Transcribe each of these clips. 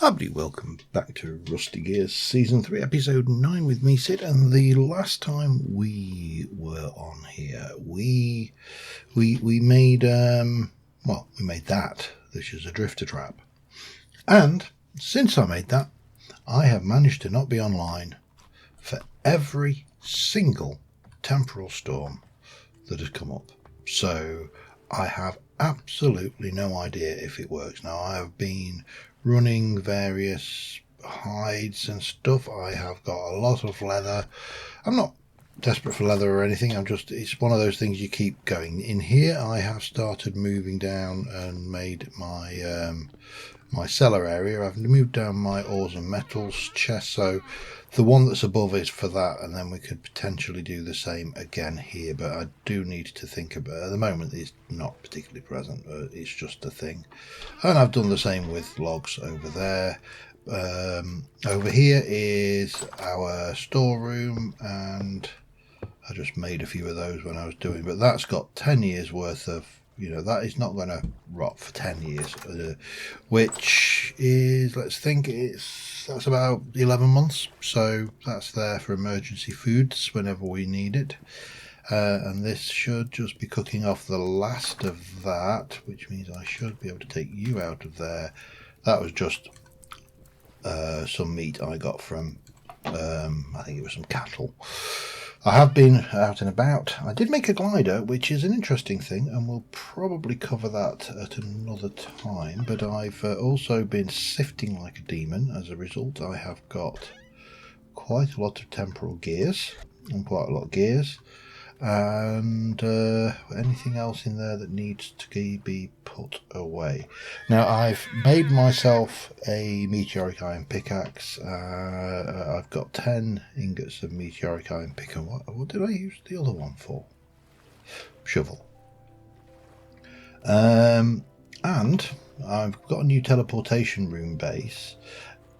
Everybody, welcome back to Rusty Gears Season 3, Episode 9 with me, Sid. And the last time we were on here, we made, we made that, which is a drifter trap. And since I made that, I have managed to not be online for every single temporal storm that has come up. So I have absolutely no idea if it works. Now, I have been running various hides and stuff. I have got a lot of leather. I'm not desperate for leather or anything. It's one of those things you keep going. In here, I have started moving down and made my my cellar area. I've moved down my ores and metals chest, so the one that's above is for that, and then we could potentially do the same again here, but I do need to think about it. At the moment it's not particularly present, it's just a thing. And I've done the same with logs over there. Over here is our storeroom, and I just made a few of those when I was doing, but that's got 10 years worth of, that is not going to rot for 10 years, which is, let's think, that's about 11 months. So that's there for emergency foods whenever we need it. And this should just be cooking off the last of that, which means I should be able to take you out of there. That was just some meat I got from, I think it was some cattle. I have been out and about. I did make a glider, which is an interesting thing, and we'll probably cover that at another time. But I've also been sifting like a demon. As a result, I have got quite a lot of temporal gears, and quite a lot of gears, and anything else in there that needs to be put away. Now, I've made myself a meteoric iron pickaxe. I've got 10 ingots of meteoric iron pick. And what did I use the other one for? Shovel. And I've got a new teleportation room base,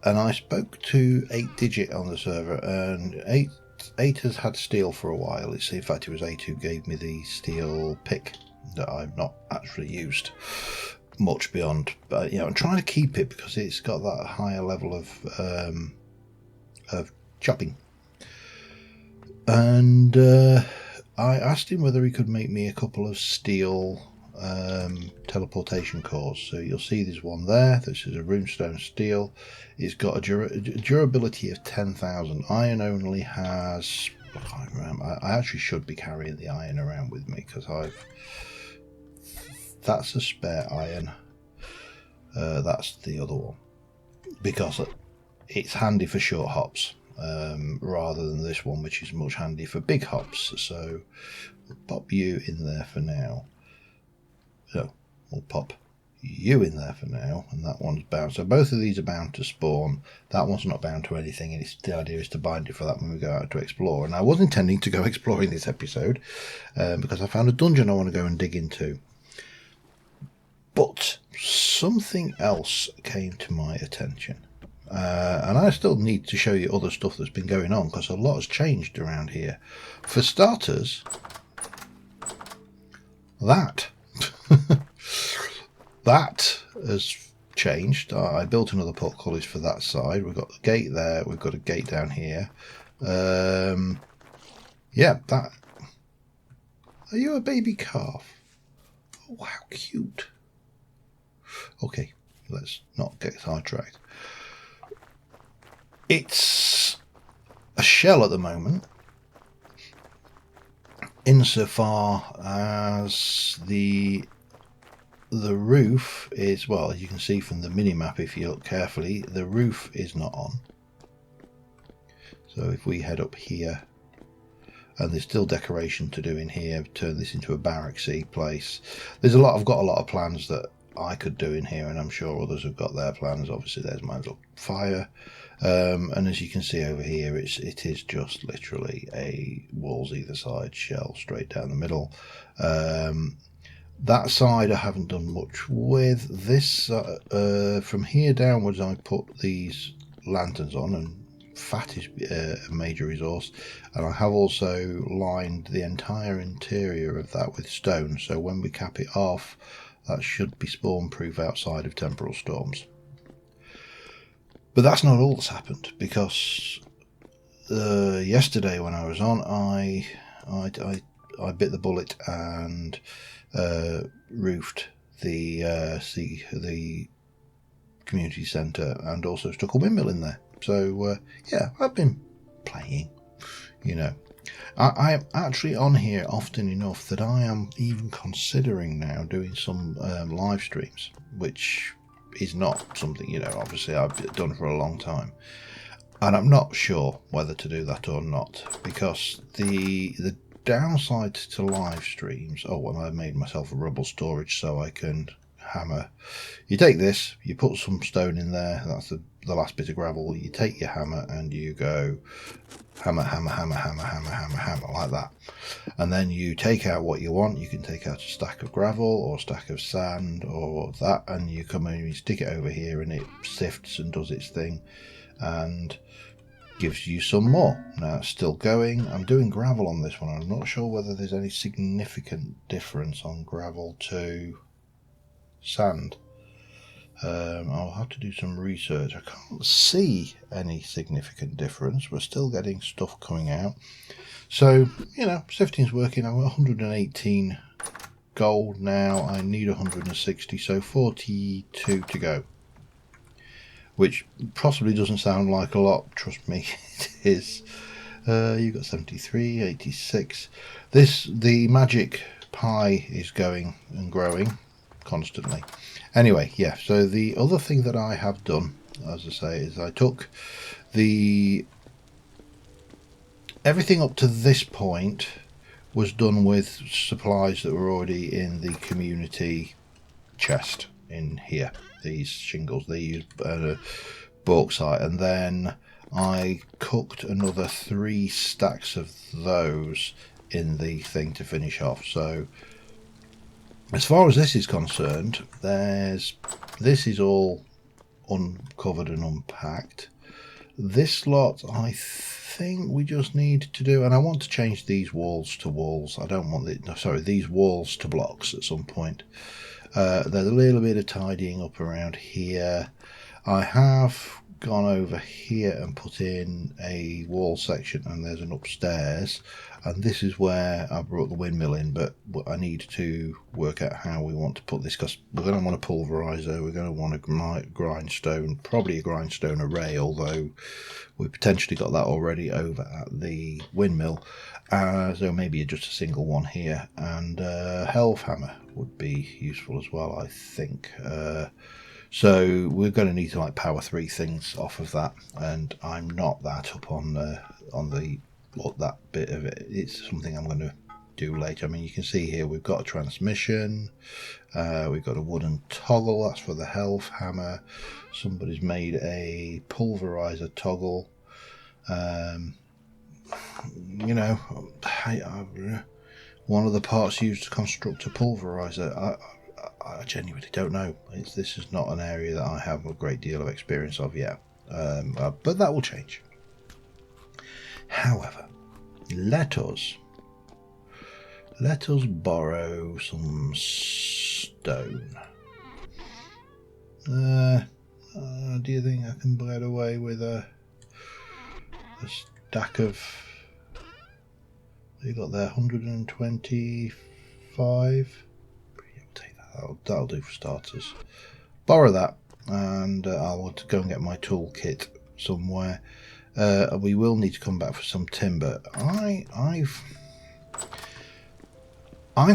and I spoke to 8-Digit on the server, and 8 has had steel for a while. In fact, it was 8 who gave me the steel pick that I've not actually used much beyond. But I'm trying to keep it because it's got that higher level of chopping. And I asked him whether he could make me a couple of steel teleportation cores. So you'll see there's one there. This is a runestone steel. It's got a durability of 10,000. Iron only has, I can't remember. I actually should be carrying the iron around with me because that's a spare iron. That's the other one, because it's handy for short hops rather than this one, which is much handy for big hops. So we'll pop you in there for now. So we'll pop you in there for now, and that one's bound. So both of these are bound to spawn. That one's not bound to anything, and the idea is to bind it for that when we go out to explore. And I was intending to go exploring this episode because I found a dungeon I want to go and dig into. But something else came to my attention. And I still need to show you other stuff that's been going on, because a lot has changed around here. For starters, that has changed. I built another portcullis for that side. We've got the gate there. We've got a gate down here. Yeah, that. Are you a baby calf? Oh, how cute. Okay, let's not get sidetracked. It's a shell at the moment, insofar as the roof is, well, as you can see from the mini-map, if you look carefully, the roof is not on. So if we head up here, and there's still decoration to do in here, turn this into a barracksy place. I've got a lot of plans that I could do in here, and I'm sure others have got their plans. Obviously there's my little fire, and as you can see over here, it is just literally a walls either side, shell straight down the middle. That side I haven't done much with. This from here downwards I put these lanterns on, and fat is a major resource, and I have also lined the entire interior of that with stone, so when we cap it off, that should be spawn proof outside of temporal storms. But that's not all that's happened, because yesterday when I was on, I bit the bullet and roofed the community centre and also stuck a windmill in there. So yeah, I've been playing, you know. I'm actually on here often enough that I am even considering now doing some live streams, which is not something, you know, obviously I've done for a long time. And I'm not sure whether to do that or not, because the downside to live streams... Oh, well, I made myself a rubble storage so I can hammer. You take this, you put some stone in there, that's the last bit of gravel. You take your hammer and you go hammer, hammer, hammer, hammer, hammer, hammer, hammer, like that. And then you take out what you want. You can take out a stack of gravel or a stack of sand or that, and you come in and you stick it over here and it sifts and does its thing and gives you some more. Now it's still going. I'm doing gravel on this one. I'm not sure whether there's any significant difference on gravel to sand. I'll have to do some research. I can't see any significant difference. We're still getting stuff coming out. So, you know, sifting's working. I'm at 118 gold now. I need 160, so 42 to go. Which possibly doesn't sound like a lot. Trust me, it is. You've got 73, 86. The magic pie is going and growing constantly. Anyway, yeah, so the other thing that I have done, as I say, is I took everything up to this point was done with supplies that were already in the community chest in here. These shingles, they use bauxite, and then I cooked another 3 stacks of those in the thing to finish off. So as far as this is concerned, this is all uncovered and unpacked. This lot, I think we just need to do, and I want to change these walls to walls. I don't want these walls to blocks at some point. There's a little bit of tidying up around here. I have gone over here and put in a wall section, and there's an upstairs, and this is where I brought the windmill in, but I need to work out how we want to put this, because we're going to want a pulverizer, we're going to want a grindstone, probably a grindstone array, although we potentially got that already over at the windmill, so maybe just a single one here, and helve hammer would be useful as well, I think. So we're going to need to like power 3 things off of that, and I'm not that up on that bit of it. It's something I'm going to do later. I mean, you can see here we've got a transmission, we've got a wooden toggle, that's for the helve hammer. Somebody's made a pulverizer toggle. You know, one of the parts used to construct a pulverizer, I genuinely don't know. This is not an area that I have a great deal of experience of yet, but that will change. However, let us borrow some stone. Do you think I can get away with a stack of... You got there 125? That'll do for starters. Borrow that, and I'll go and get my toolkit somewhere. We will need to come back for some timber. I'm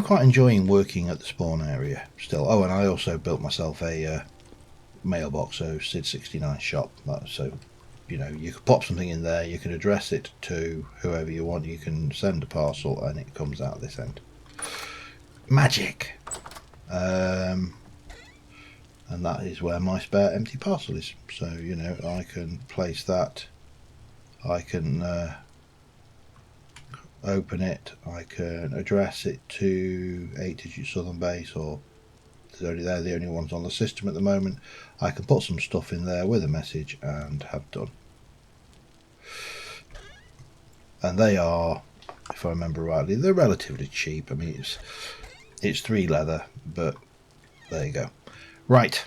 quite enjoying working at the spawn area still. Oh, and I also built myself a mailbox, so Sid69 shop. So, you know, you can pop something in there, you can address it to whoever you want, you can send a parcel, and it comes out this end. Magic! And that is where my spare empty parcel is. So, you know, I can place that. I can open it. I can address it to 8-digit Southern Base, or they're the only ones on the system at the moment. I can put some stuff in there with a message and have done. And they are, if I remember rightly, they're relatively cheap. I mean, it's 3 leather, but there you go. Right.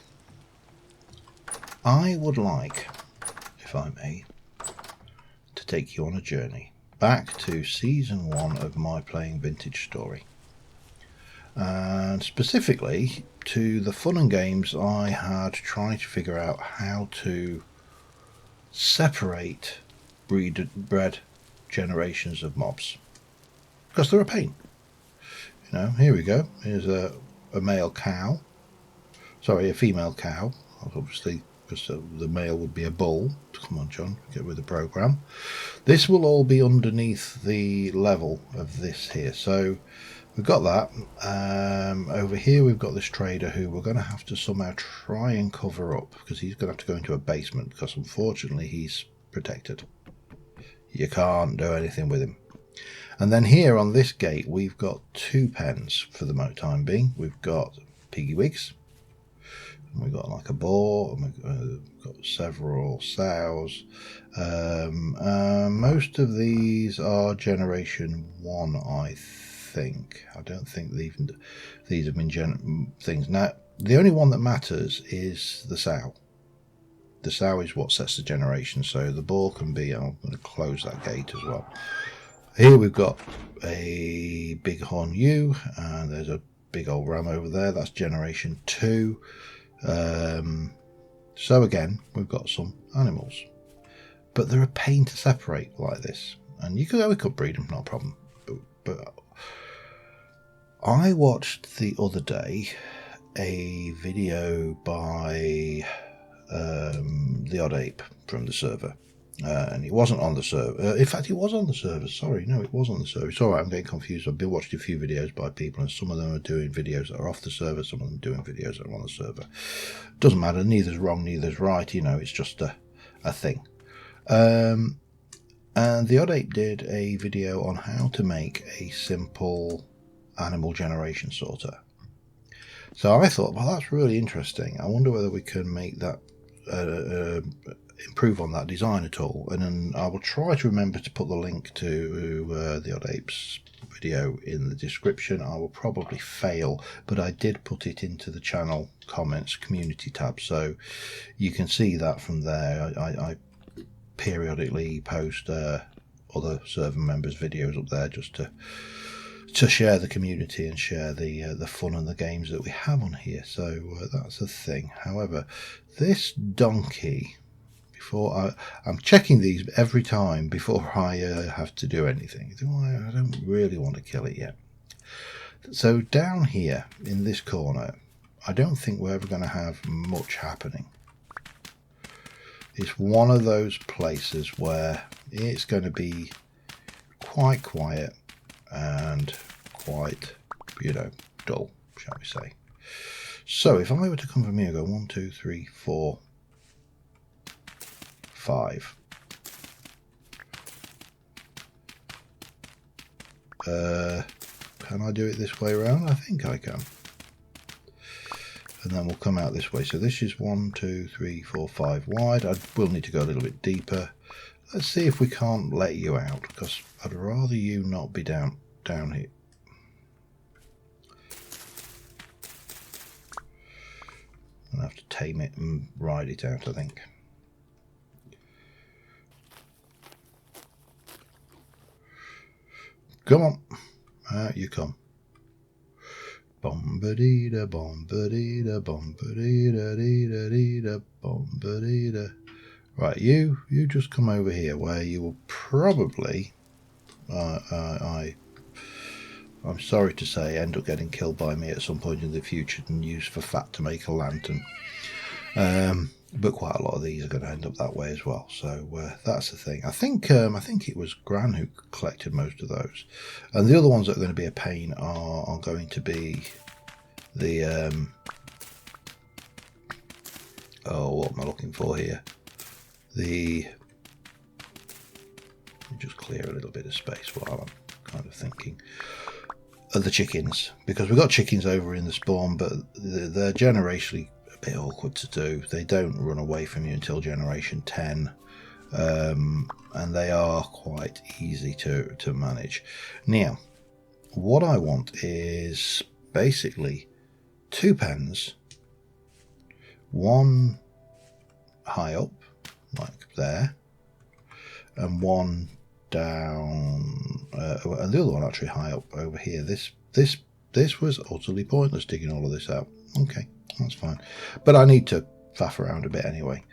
I would like if I may, to take you on a journey back to season 1 of my playing vintage story, and specifically to the fun and games I had trying to figure out how to separate bred generations of mobs, because they're a pain. You know, here we go. Here's a male cow. Sorry, a female cow. Obviously, because the male would be a bull. Come on, John, get with the program. This will all be underneath the level of this here. So we've got that. Over here we've got this trader who we're going to have to somehow try and cover up, because he's going to have to go into a basement, because unfortunately he's protected. You can't do anything with him. And then here on this gate we've got 2 pens for the time being. We've got piggy wigs, and we've got like a boar, and we've got several sows. Most of these are generation 1, I think. I don't think these have been things. Now the only one that matters is the sow. The sow is what sets the generation, so the boar can be. I'm going to close that gate as well. Here we've got a bighorn ewe, and there's a big old ram over there. That's generation 2. So again, we've got some animals, but they're a pain to separate like this. And we could breed them, not a problem. But I watched the other day a video by the Odd Ape from the server. And it wasn't on the server. In fact, it was on the server. Sorry, no, it was on the server. It's all right, I'm getting confused. I've been watching a few videos by people, and some of them are doing videos that are off the server, some of them are doing videos that are on the server. Doesn't matter, neither's wrong, neither's right, you know, it's just a thing. And the Odd Ape did a video on how to make a simple animal generation sorter. So I thought, well, that's really interesting. I wonder whether we can make that improve on that design at all, and then I will try to remember to put the link to the Odd Apes video in the description. I will probably fail, but I did put it into the channel comments community tab, so you can see that from there. I periodically post other server members' videos up there just to share the community and share the fun and the games that we have on here. So that's a thing. However, this donkey, I'm checking these every time before I have to do anything. I don't really want to kill it yet. So down here in this corner, I don't think we're ever going to have much happening. It's one of those places where it's going to be quite quiet and quite, dull, shall we say. So if I were to come from here, go 1, 2, 3, 4, 5. Can I do it this way around? I think I can. And then we'll come out this way. So this is 1, 2, 3, 4, 5 wide. I will need to go a little bit deeper. Let's see if we can't let you out, because I'd rather you not be down here. I'll have to tame it and ride it out, I think. Come on, out you come. Bombadida, bombadida, bombadida, dida, dida, bombadida. Right, you just come over here, where you will probably, I'm sorry to say, end up getting killed by me at some point in the future and used for fat to make a lantern. But quite a lot of these are going to end up that way as well. So that's the thing. I think it was Gran who collected most of those, and the other ones that are going to be a pain are going to be the what am I looking for here? Just clear a little bit of space while I'm kind of thinking. Of the chickens, because we've got chickens over in the spawn, but they're generationally a bit awkward to do. They don't run away from you until generation 10, and they are quite easy to manage. Now, what I want is basically 2 pens, one high up, like there, and one down, and the other one actually high up over here. This was utterly pointless digging all of this out. Okay, that's fine, but I need to faff around a bit anyway.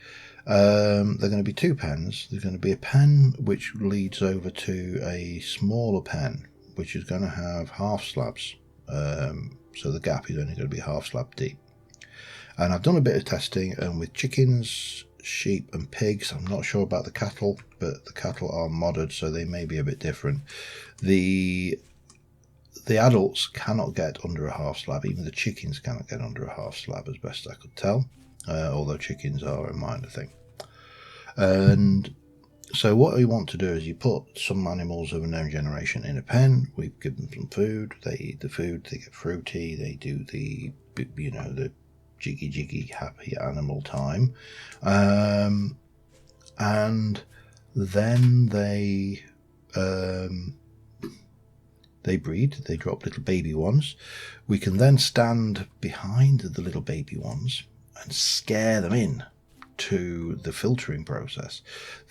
They're going to be two pens. There's going to be a pen which leads over to a smaller pen, which is going to have half slabs. So the gap is only going to be half slab deep. And I've done a bit of testing, and with chickens, sheep and pigs, I'm not sure about the cattle, but the cattle are modded, so they may be a bit different. The adults cannot get under a half slab. Even the chickens cannot get under a half slab, as best I could tell, although chickens are a minor thing. And so what we want to do is you put some animals of a known generation in a pen. We give them some food. They eat the food. They get fruity. They do the, you know, the jiggy happy animal time, and then they breed. They drop little baby ones. We can then stand behind the little baby ones and scare them in to the filtering process.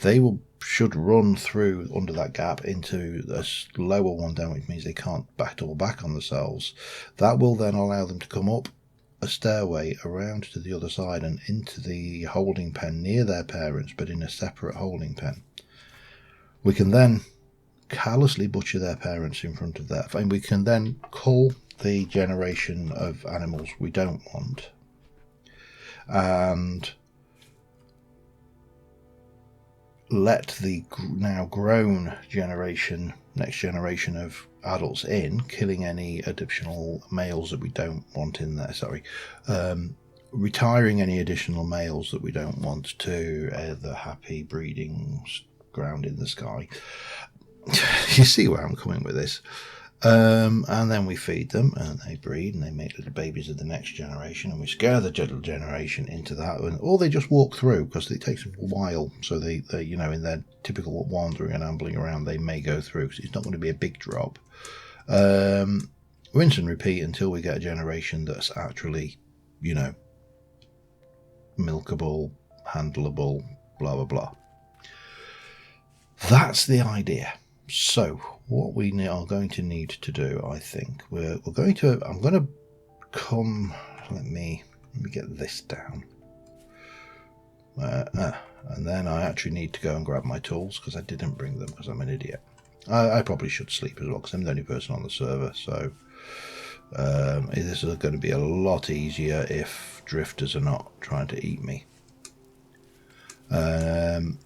They should run through under that gap into a lower one down, which means they can't double back on themselves. That will then allow them to come up a stairway around to the other side and into the holding pen near their parents, but in a separate holding pen. We can then callously butcher their parents in front of that, and we can then cull the generation of animals we don't want, and let the now grown generation, next generation of adults in, killing any additional males that we don't want in there, retiring any additional males that we don't want to the happy breeding ground in the sky. You see where I'm coming with this. And then we feed them, and they breed, and they make little babies of the next generation, and we scare the little generation into that, or they just walk through, because it takes a while. So they you know, in their typical wandering and ambling around, they may go through, because it's not going to be a big drop. Rinse and repeat until we get a generation that's actually, you know, milkable, handleable, blah blah blah. That's the idea. So what we are going to need to do, I think, I'm going to come, let me get this down, and then I actually need to go and grab my tools, because I didn't bring them because I'm an idiot. I probably should sleep as well, because I'm the only person on the server, so this is going to be a lot easier if drifters are not trying to eat me. And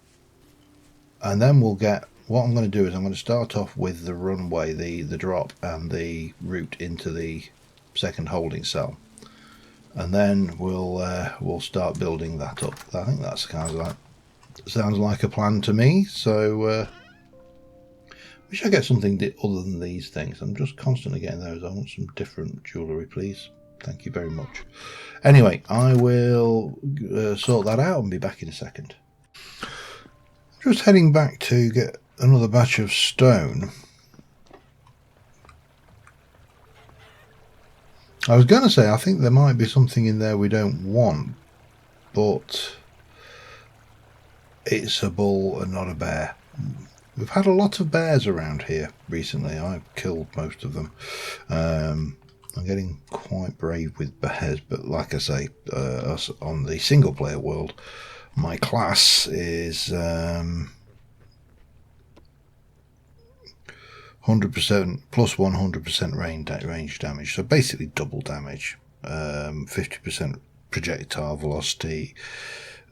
then we'll get, what I'm going to do is I'm going to start off with the runway, the drop and the route into the second holding cell, and then we'll start building that up. I think that sounds like a plan to me. So wish I get something other than these things. I'm just constantly getting those. I want some different jewellery, please. Thank you very much. Anyway, I will sort that out and be back in a second. Just heading back to get another batch of stone. I was going to say, I think there might be something in there we don't want, but it's a bull and not a bear. We've had a lot of bears around here recently. I've killed most of them. I'm getting quite brave with bears, but like I say, us on the single player world, my class is 100% plus 100% range damage, so basically double damage, 50% projectile velocity,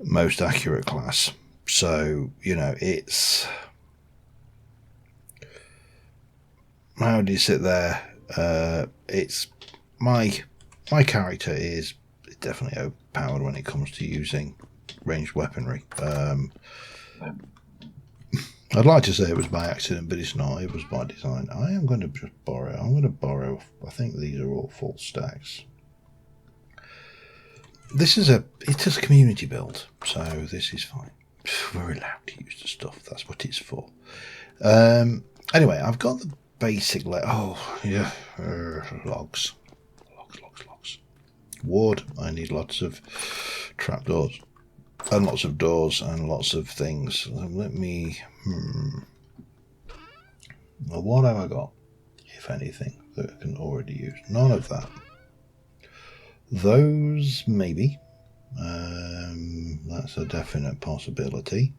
most accurate class. So, you know, it's, how do you sit there? It's my character is definitely overpowered when it comes to using ranged weaponry. I'd like to say it was by accident, but it's not. It was by design. I am going to just borrow. I think these are all full stacks. It's a community build, so this is fine. We're allowed to use the stuff. That's what it's for. Anyway, I've got the basic logs. Wood. I need lots of trapdoors. and lots of doors and lots of things. So let me... Well, what have I got, if anything, that I can already use? None of that. Those, maybe. That's a definite possibility.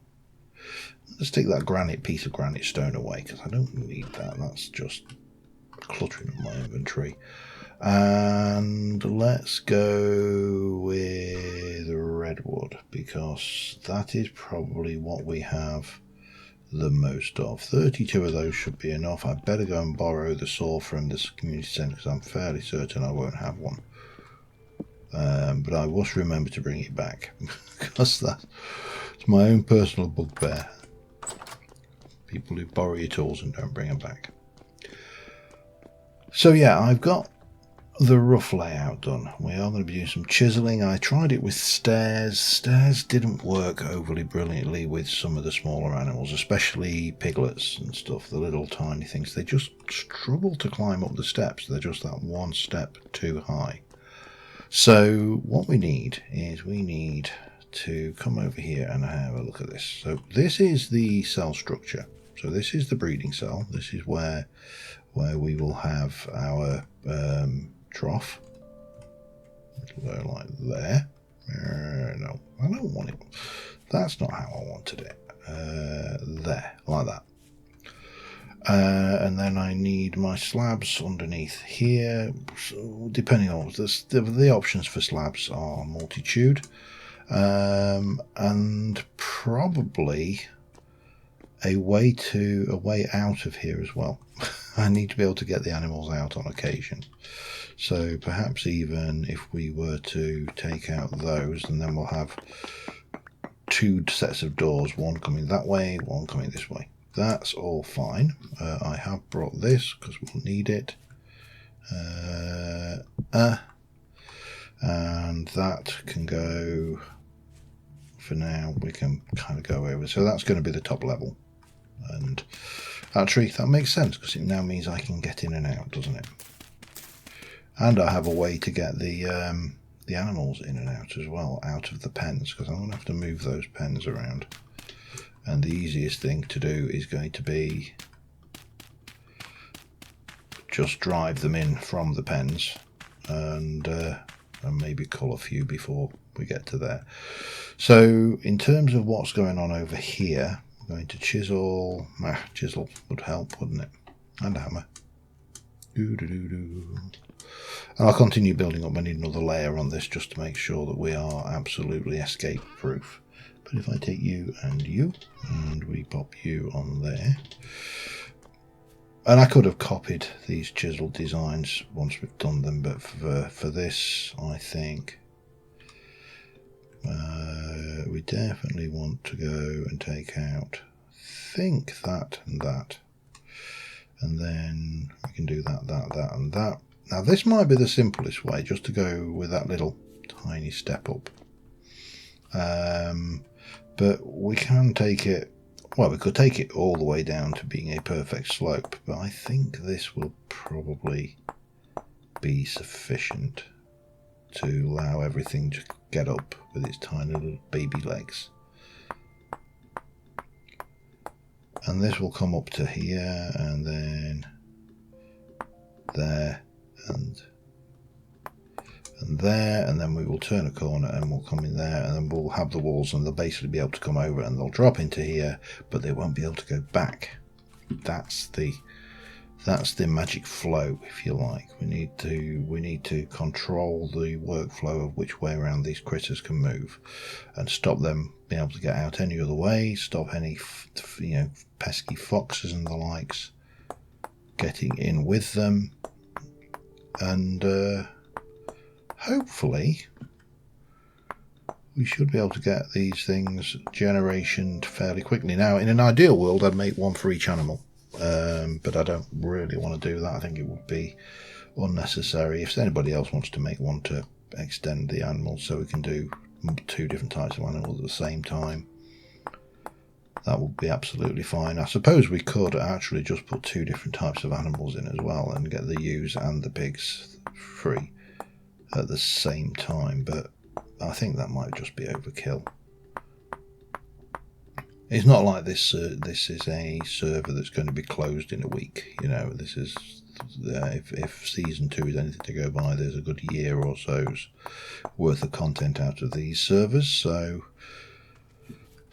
Let's take that piece of granite stone away, because I don't need that. That's just cluttering up my inventory. And let's go with redwood, because that is probably what we have the most of. 32 of those should be enough. I better go and borrow the saw from this community centre, because I'm fairly certain I won't have one. But I must remember to bring it back, because that's my own personal bugbear. People who borrow your tools and don't bring them back. So yeah, I've got the rough layout done. We are going to be doing some chiseling. I tried it with stairs. Stairs didn't work overly brilliantly with some of the smaller animals, especially piglets and stuff, the little tiny things. They just struggle to climb up the steps. They're just that one step too high. So what we need is to come over here and have a look at this. So this is the cell structure. So this is the breeding cell. This is where we will have our trough. Like there. No, I don't want it. That's not how I wanted it. There, like that. And then I need my slabs underneath here. So depending on the options for slabs are multitude, and probably a way out of here as well. I need to be able to get the animals out on occasion. So perhaps even if we were to take out those, and then we'll have two sets of doors, one coming that way, one coming this way. That's all fine. I have brought this because we'll need it. And that can go, for now, we can kind of go over. So that's going to be the top level. And actually, that makes sense because it now means I can get in and out, doesn't it? And I have a way to get the animals in and out as well, out of the pens, because I'm going to have to move those pens around. And the easiest thing to do is going to be just drive them in from the pens and maybe cull a few before we get to there. So in terms of what's going on over here, we're going to chisel. Chisel would help, wouldn't it? And a hammer. And I'll continue building up. I need another layer on this just to make sure that we are absolutely escape proof. But if I take you and you, and we pop you on there, and I could have copied these chisel designs once we've done them, but for this, I think we definitely want to go and take out, I think that and that, and then we can do that, that, and that. Now this might be the simplest way, just to go with that little tiny step up. But we can take it, well, we could take it all the way down to being a perfect slope, but I think this will probably be sufficient to allow everything to get up with its tiny little baby legs. And this will come up to here, and then there, and there, and then we will turn a corner and we'll come in there, and then we'll have the walls, and they'll basically be able to come over and they'll drop into here, but they won't be able to go back. That's the magic flow, if you like. We need to control the workflow of which way around these critters can move, and stop them being able to get out any other way. Stop any pesky foxes and the likes getting in with them, and hopefully we should be able to get these things generationed fairly quickly. Now, in an ideal world, I'd make one for each animal, but I don't really want to do that. I think it would be unnecessary. If anybody else wants to make one to extend the animals so we can do two different types of animals at the same time, that would be absolutely fine. I suppose we could actually just put two different types of animals in as well and get the ewes and the pigs free at the same time, but I think that might just be overkill. It's not like this. This is a server that's going to be closed in a week. You know, this is if season 2 is anything to go by, there's a good year or so's worth of content out of these servers. So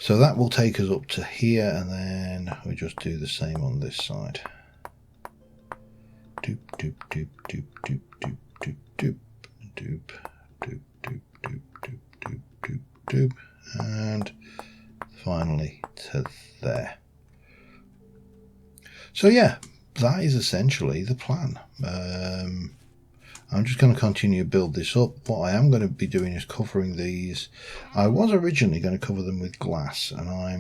that will take us up to here, and then we just do the same on this side. Doop doop doop doop doop doop doop doop doop doop doop doop doop doop doop doop, and finally to there. So yeah, that is essentially the plan. I'm just going to continue to build this up. What I am going to be doing is covering these. I was originally going to cover them with glass, and I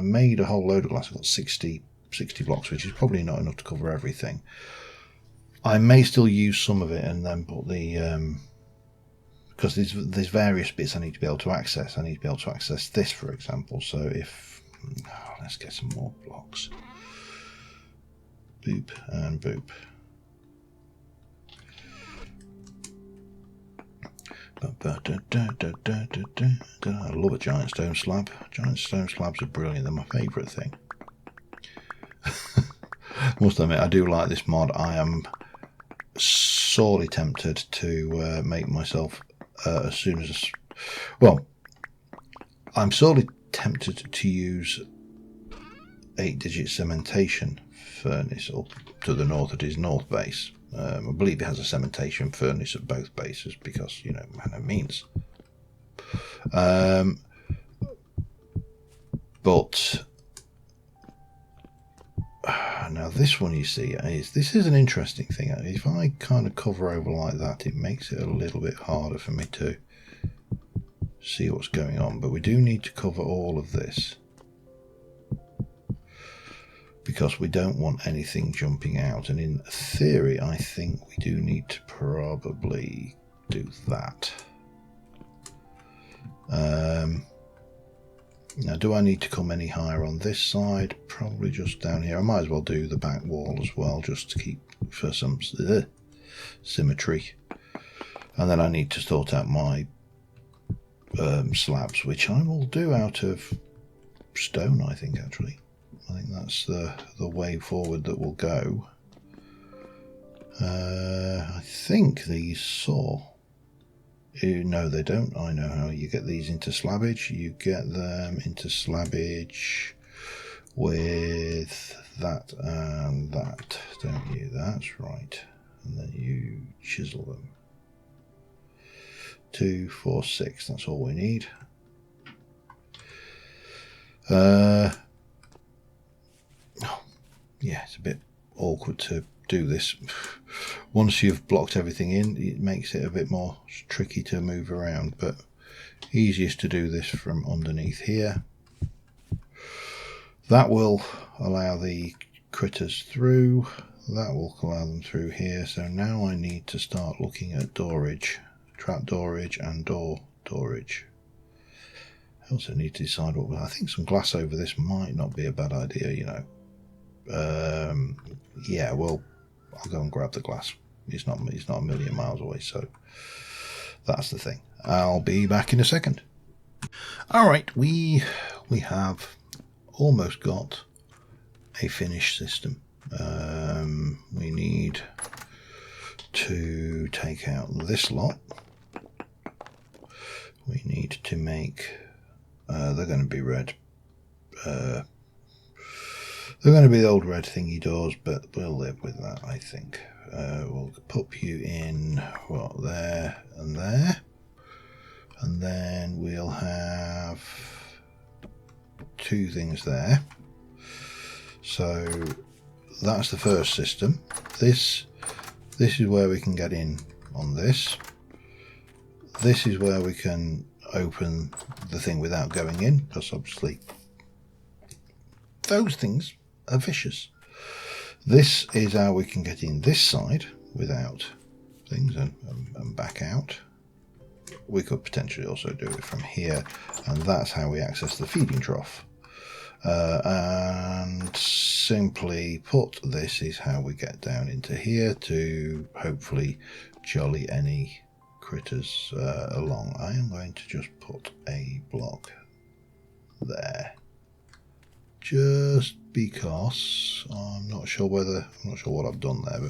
made a whole load of glass. I've got 60 blocks, which is probably not enough to cover everything. I may still use some of it and then put the because there's various bits I need to be able to access. I need to be able to access this, for example. So if let's get some more blocks. Boop and boop. I love a giant stone slab. Giant stone slabs are brilliant. They're my favourite thing. Must admit, I do like this mod. I am sorely tempted to make myself as soon as... Well, I'm sorely tempted to use 8-digit cementation furnace up to the north at his north base. I believe it has a cementation furnace at both bases because, you know, man, it means. But now this one, you see, this is an interesting thing. If I kind of cover over like that, it makes it a little bit harder for me to see what's going on. But we do need to cover all of this, because we don't want anything jumping out, and in theory I think we do need to probably do that. Now, do I need to come any higher on this side? Probably just down here. I might as well do the back wall as well, just to keep for some symmetry. And then I need to sort out my slabs, which I will do out of stone, I think, actually. I think that's the way forward that will go. I think these saw. No, they don't. I know how you get these into slabbage. You get them into slabbage with that and that, don't you? That's right. And then you chisel them. 2, 4, 6. That's all we need. Yeah, it's a bit awkward to do this. Once you've blocked everything in, it makes it a bit more tricky to move around, but easiest to do this from underneath here. That will allow the critters through. That will allow them through here. So now I need to start looking at doorage, trap doorage and doorage. I also need to decide what... I think some glass over this might not be a bad idea, you know. Yeah, well, I'll go and grab the glass. It's not a million miles away, so that's the thing. I'll be back in a second. All right, we have almost got a finished system. We need to take out this lot. We need to make they're going to be red. They're going to be the old red thingy doors, but we'll live with that, I think. We'll pop you in, what, there and there. And then we'll have 2 things there. So that's the first system. This is where we can get in on this. This is where we can open the thing without going in, because obviously those things are vicious. This is how we can get in this side without things and back out. We could potentially also do it from here, and that's how we access the feeding trough. And simply put, this is how we get down into here to hopefully jolly any critters along. I am going to just put a block there. just because I'm not sure what I've done there,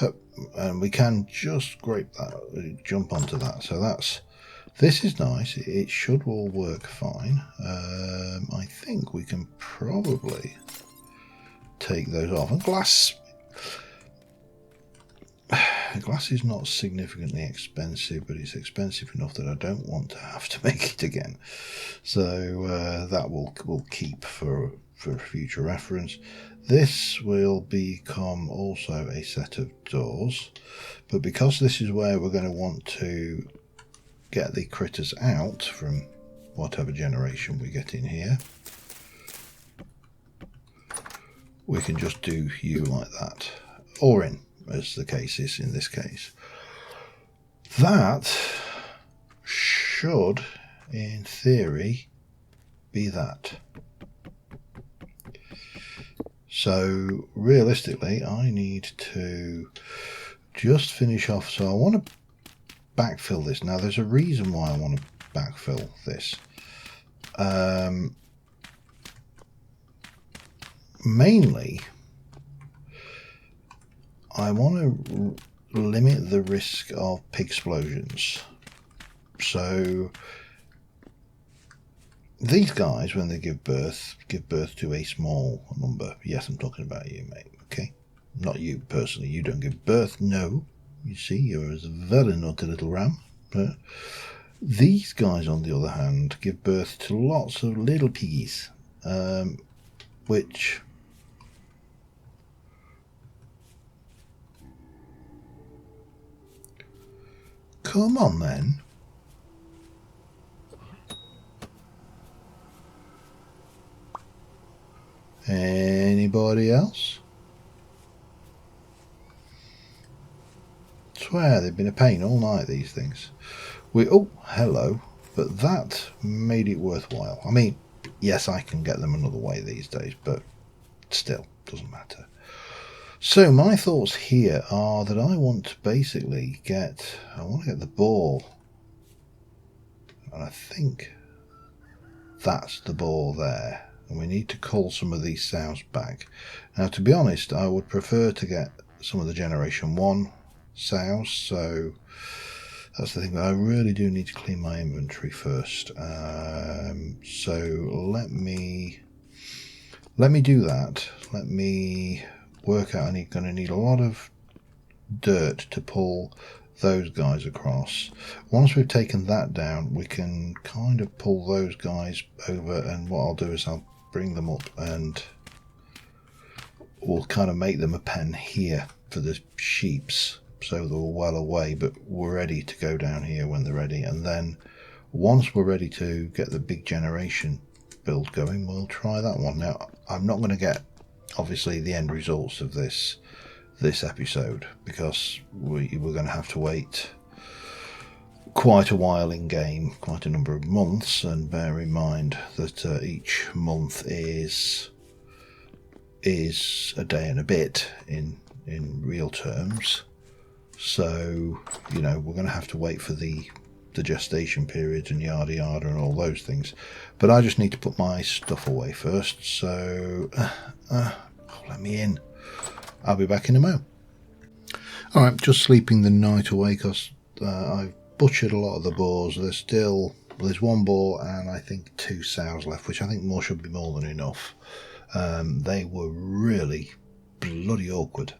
but and we can just scrape that, jump onto that. So this is nice. It should all work fine. I think we can probably take those off. And glass is not significantly expensive, but it's expensive enough that I don't want to have to make it again. So that will keep for future reference. This will become also a set of doors, but because this is where we're going to want to get the critters out from whatever generation we get in here, we can just do you like that, or in, as the case is in this case. That should, in theory, be that. So realistically, I need to just finish off. So I want to backfill this. Now there's a reason why I want to backfill this. Mainly, I want to limit the risk of pig explosions. So these guys, when they give birth to a small number. Yes, I'm talking about you, mate. Okay, not you personally. You don't give birth. No, you see, you're a very naughty little ram. But these guys, on the other hand, give birth to lots of little piggies, which come on then. Anybody else? Swear they've been a pain all night, these things. Oh, hello. But that made it worthwhile. I mean, yes, I can get them another way these days, but still, doesn't matter. So my thoughts here are that I want to basically get the ball. And I think that's the ball there. And we need to cull some of these sows back. Now, to be honest, I would prefer to get some of the Generation 1 sows. So that's the thing. But I really do need to clean my inventory first. So let me do that. Let me work out. I'm going to need a lot of dirt to pull those guys across. Once we've taken that down, we can kind of pull those guys over, and what I'll do is I'll bring them up and we'll kind of make them a pen here for the sheeps, so they're well away, but we're ready to go down here when they're ready. And then once we're ready to get the big generation build going, we'll try that one. Now, I'm not going to get obviously the end results of this episode, because we're going to have to wait quite a while in game, quite a number of months, and bear in mind that each month is a day and a bit in real terms. So, you know, we're going to have to wait for the gestation periods and yada yada and all those things. But I just need to put my stuff away first. So let me in. I'll be back in a moment. Alright, just sleeping the night away because I've butchered a lot of the boars. There's one boar and I think 2 sows left, which I think should be more than enough. They were really bloody awkward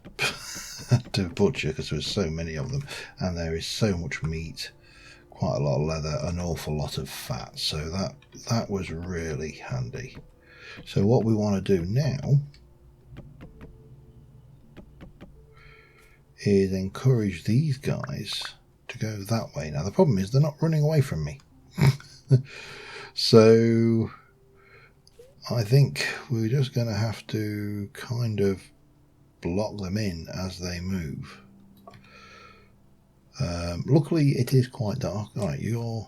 to butcher because there was so many of them, and there is so much meat, quite a lot of leather, an awful lot of fat. So that was really handy. So what we want to do now is encourage these guys to go that way. Now the problem is they're not running away from me. So I think we're just going to have to kind of block them in as they move. Luckily it is quite dark. Alright, you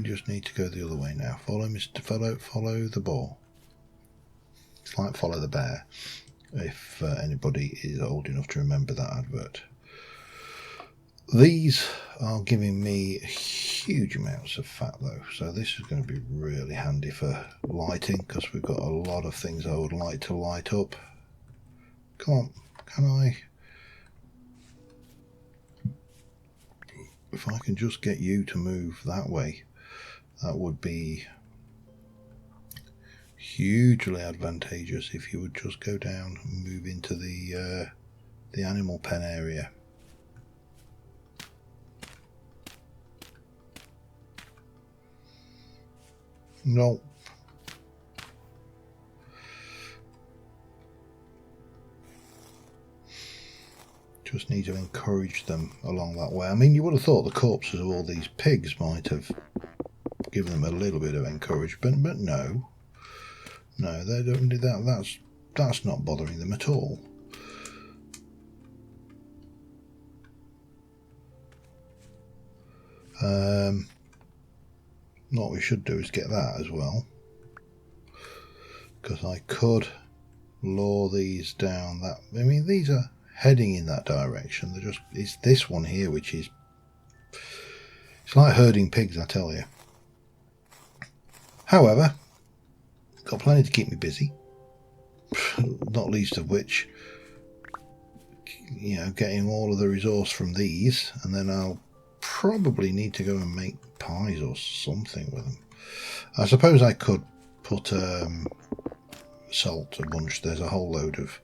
just need to go the other way now. Follow the ball. It's like follow the bear, if anybody is old enough to remember that advert. These are giving me huge amounts of fat though, so this is going to be really handy for lighting, because we've got a lot of things I would like to light up. Come on, can I? If I can just get you to move that way, that would be hugely advantageous if you would just go down and move into the animal pen area. No. Just need to encourage them along that way. I mean, you would have thought the corpses of all these pigs might have given them a little bit of encouragement, but no. No, they don't do that. That's not bothering them at all. What we should do is get that as well, because I could lure these down that. I mean, these are heading in that direction. They're just, it's this one here which is, it's like herding pigs, I tell you. However, got plenty to keep me busy, not least of which, you know, getting all of the resource from these, and then I'll probably need to go and make pies or something with them. I suppose I could put salt a bunch. There's a whole load of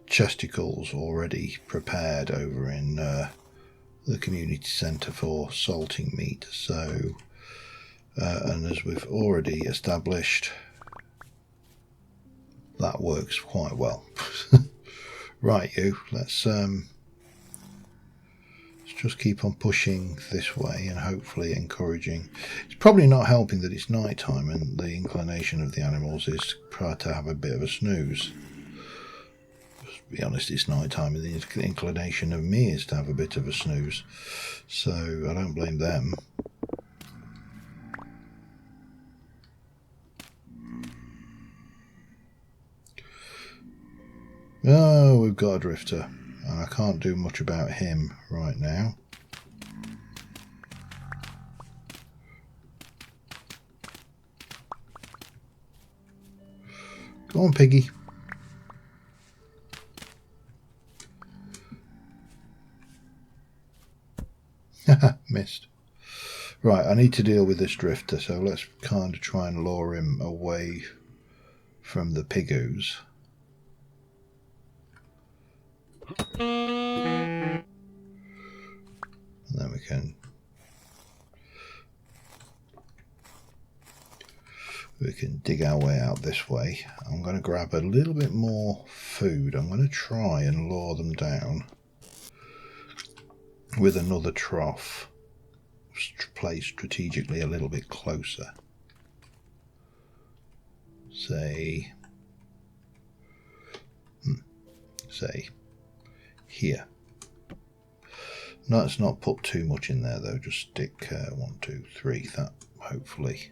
chesticles already prepared over in the community centre for salting meat, so and as we've already established, that works quite well. Right, you, let's just keep on pushing this way and hopefully encouraging. It's probably not helping that it's night time and the inclination of the animals is to have a bit of a snooze. To be honest, it's night time and the inclination of me is to have a bit of a snooze, so I don't blame them. Oh, we've got a drifter, and I can't do much about him right now. Go on, piggy. Haha, missed. Right, I need to deal with this drifter, so let's kind of try and lure him away from the piggoos. And then we can dig our way out this way. I'm going to grab a little bit more food. I'm going to try and lure them down with another trough placed strategically a little bit closer. Say here. No, let's not put too much in there though, just stick 1, 2, 3, that hopefully.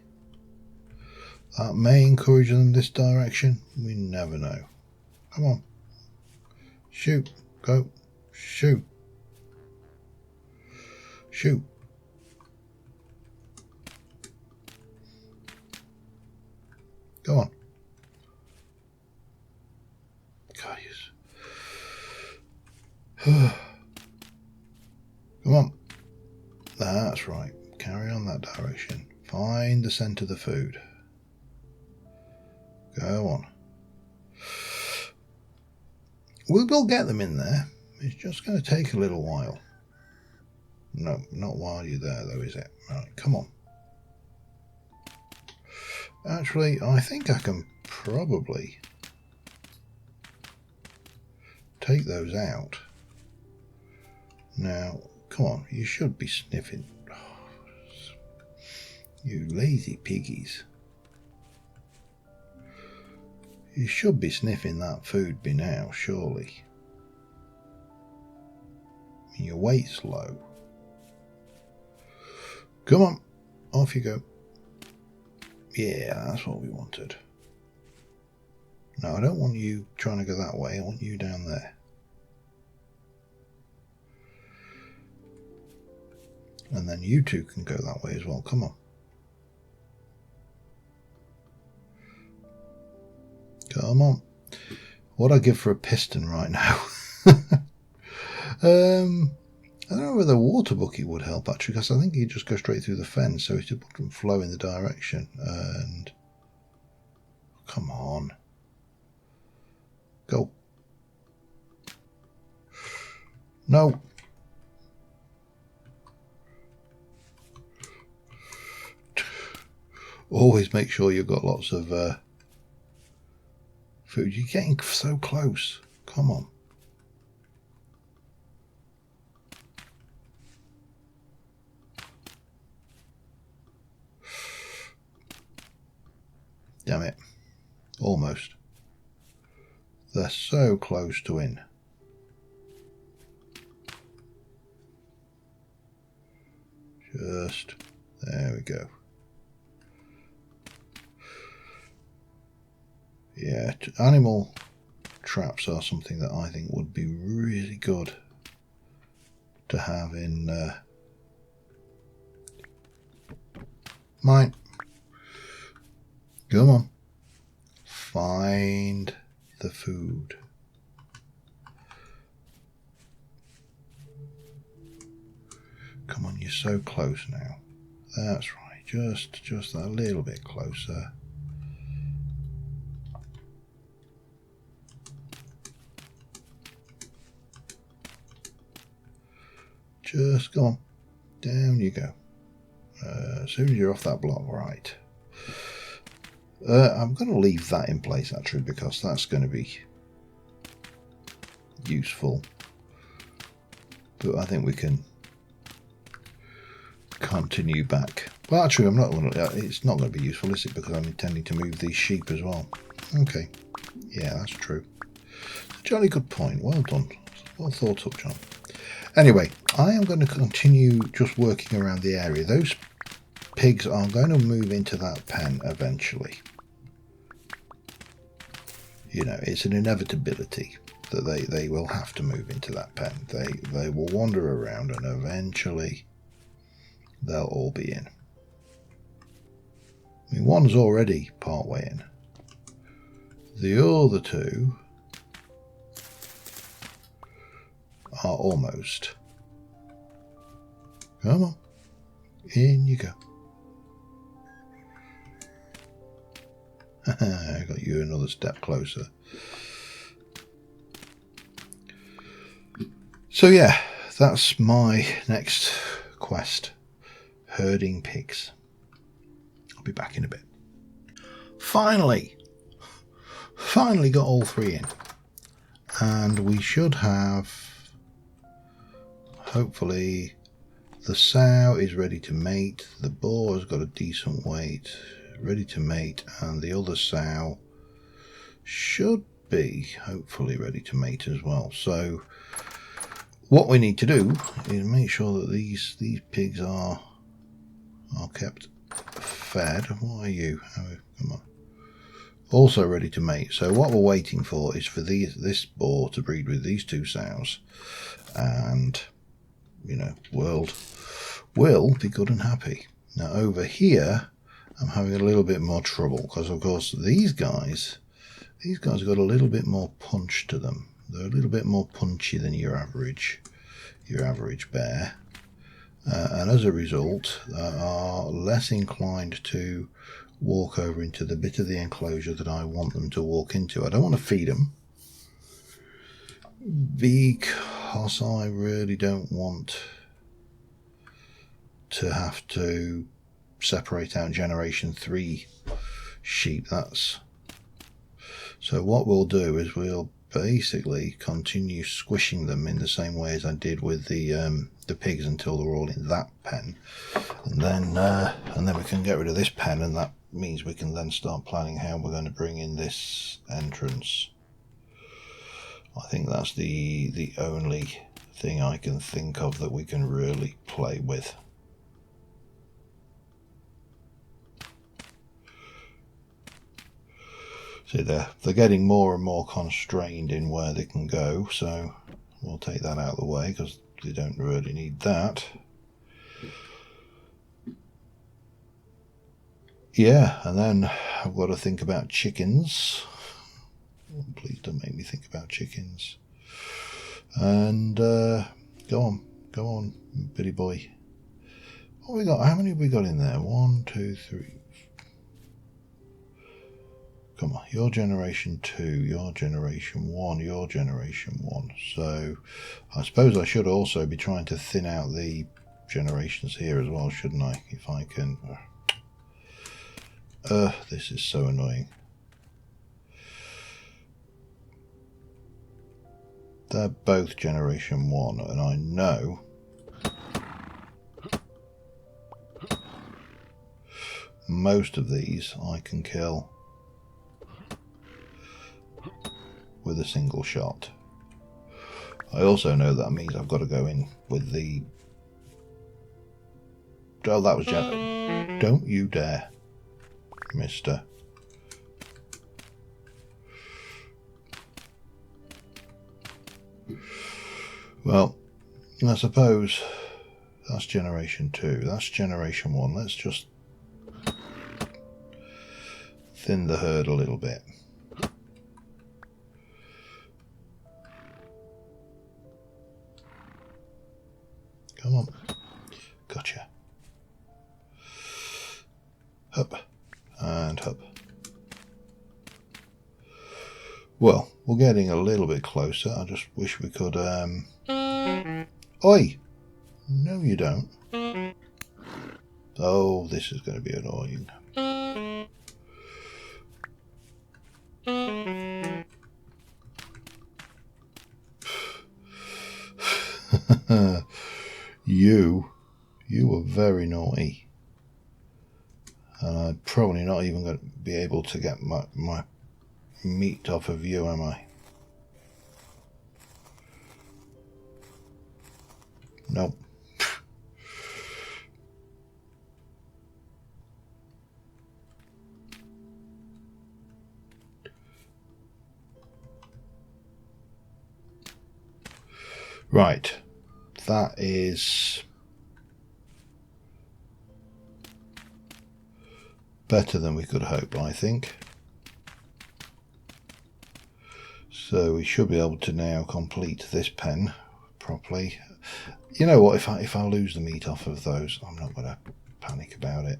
That may encourage them this direction, we never know. Come on. Shoot, go, shoot. Shoot. Go on. God, yes. Come on. That's right. Carry on that direction. Find the scent of the food. Go on. We will get them in there. It's just going to take a little while. No, not while you're there though, is it? Right, come on. Actually, I think I can probably take those out. Now, come on, you should be sniffing. Oh, you lazy piggies. You should be sniffing that food by now, surely. Your weight's low. Come on, off you go. Yeah, that's what we wanted. No, I don't want you trying to go that way. I want you down there. And then you two can go that way as well. Come on. Come on. What I give for a piston right now? I don't know whether a water bucket would help actually, because I think you just go straight through the fence, so it wouldn't flow in the direction. And come on, go. No. Always make sure you've got lots of food. You're getting so close. Come on. Damn it. Almost. They're so close to in. Just, there we go. Yeah, animal traps are something that I think would be really good to have in mine. Come on. Find the food. Come on, you're so close now. That's right. Just a little bit closer. Just go on. Down you go. As soon as you're off that block, right. I'm going to leave that in place actually, because that's going to be useful. But I think we can continue back. Well, actually, I'm not going to. It's not going to be useful, is it? Because I'm intending to move these sheep as well. Okay. Yeah, that's true. It's a jolly good point. Well done. Well thought up, John. Anyway, I am going to continue just working around the area. Those pigs are going to move into that pen eventually. You know, it's an inevitability that they will have to move into that pen. They will wander around and eventually they'll all be in. I mean, one's already part way in. The other two are almost. Come on. In you go. I got you another step closer. So yeah, that's my next quest. Herding pigs. I'll be back in a bit. Finally got all three in. And we should have, hopefully, the sow is ready to mate, the boar has got a decent weight, ready to mate, and the other sow should be hopefully ready to mate as well. So what we need to do is make sure that these pigs are kept fed. What are you? Oh, come on. Also ready to mate. So what we're waiting for is for this boar to breed with these two sows, and you know, world will be good and happy. Now over here I'm having a little bit more trouble because of course these guys have got a little bit more punch to them. They're a little bit more punchy than your average bear, and as a result are less inclined to walk over into the bit of the enclosure that I want them to walk into. I don't want to feed them because I really don't want to have to separate out generation 3 sheep. So what we'll do is we'll basically continue squishing them in the same way as I did with the pigs until they're all in that pen, and then we can get rid of this pen, and that means we can then start planning how we're going to bring in this entrance. I think that's the only thing I can think of that we can really play with. See, they're getting more and more constrained in where they can go, so we'll take that out of the way because they don't really need that. yeah, and then I've got to think about chickens. Oh, please don't make me think about chickens. And go on, bitty boy. What we got? How many have we got in there? 1, 2, 3. Come on, your generation 2, your generation 1, your generation 1. So I suppose I should also be trying to thin out the generations here as well, shouldn't I? If I can. This is so annoying. They're both generation 1, and I know most of these I can kill with a single shot. I also know that means I've got to go in with the... Oh, that was Don't you dare, mister. Well, I suppose that's generation 2. That's generation 1. Let's just thin the herd a little bit. Come on. Gotcha. Hup. And hup. Well, we're getting a little bit closer. I just wish we could... Oi! No, you don't. Oh, this is going to be annoying. You were very naughty. And I'm probably not even going to be able to get my meat off of you, am I? Nope. Right. That is better than we could hope, I think. So we should be able to now complete this pen properly. You know what, if I lose the meat off of those, I'm not going to panic about it.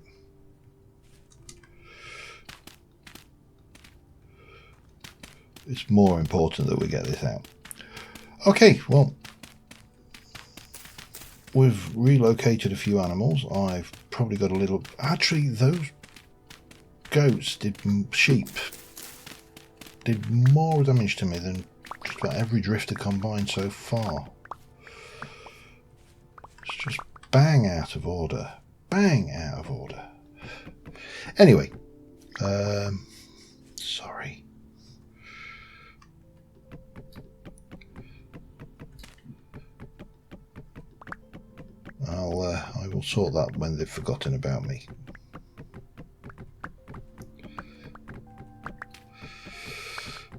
It's more important that we get this out. Okay, well, we've relocated a few animals. I've probably got a little... Actually, those goats sheep did more damage to me than just about every drifter combined so far. It's just bang out of order. Bang out of order. Anyway, sorry. I will sort that when they've forgotten about me.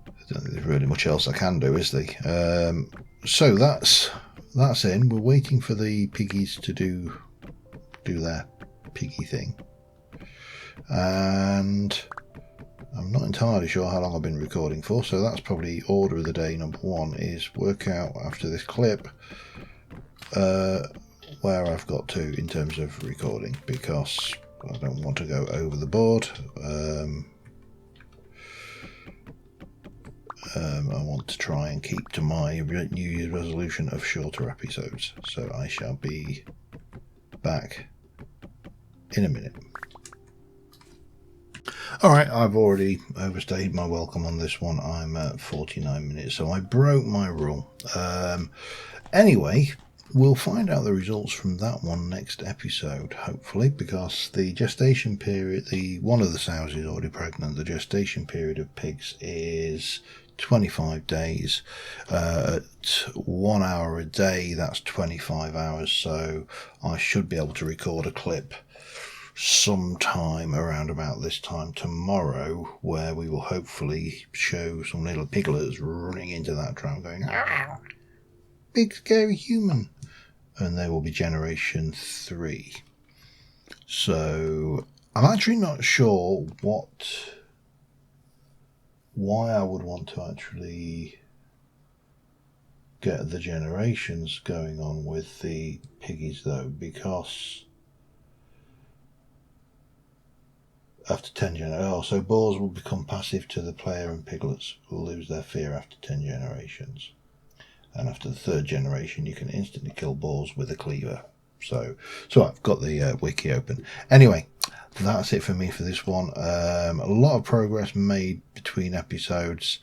I don't think there's really much else I can do, is there? So that's in. We're waiting for the piggies to do their piggy thing, and I'm not entirely sure how long I've been recording for. So that's probably order of the day number 1 is work out after this clip where I've got to in terms of recording, because I don't want to go over the board. I want to try and keep to my New Year's resolution of shorter episodes. So I shall be back in a minute. Alright, I've already overstayed my welcome on this one. I'm at 49 minutes, so I broke my rule. Anyway, we'll find out the results from that one next episode, hopefully, because the gestation period, one of the sows is already pregnant. The gestation period of pigs is 25 days. At 1 hour a day, that's 25 hours, so I should be able to record a clip sometime around about this time tomorrow, where we will hopefully show some little piglets running into that tram going, "Ah, big scary human," and they will be generation 3. So I'm actually not sure why I would want to actually get the generations going on with the piggies though, because after 10 generations, so boars will become passive to the player and piglets will lose their fear after 10 generations. And after the 3rd generation, you can instantly kill boars with a cleaver. So I've got the wiki open. Anyway, that's it for me for this one. A lot of progress made between episodes,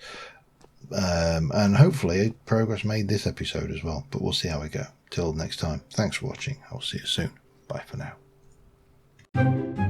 and hopefully progress made this episode as well. But we'll see how we go. Till next time, thanks for watching. I'll see you soon. Bye for now.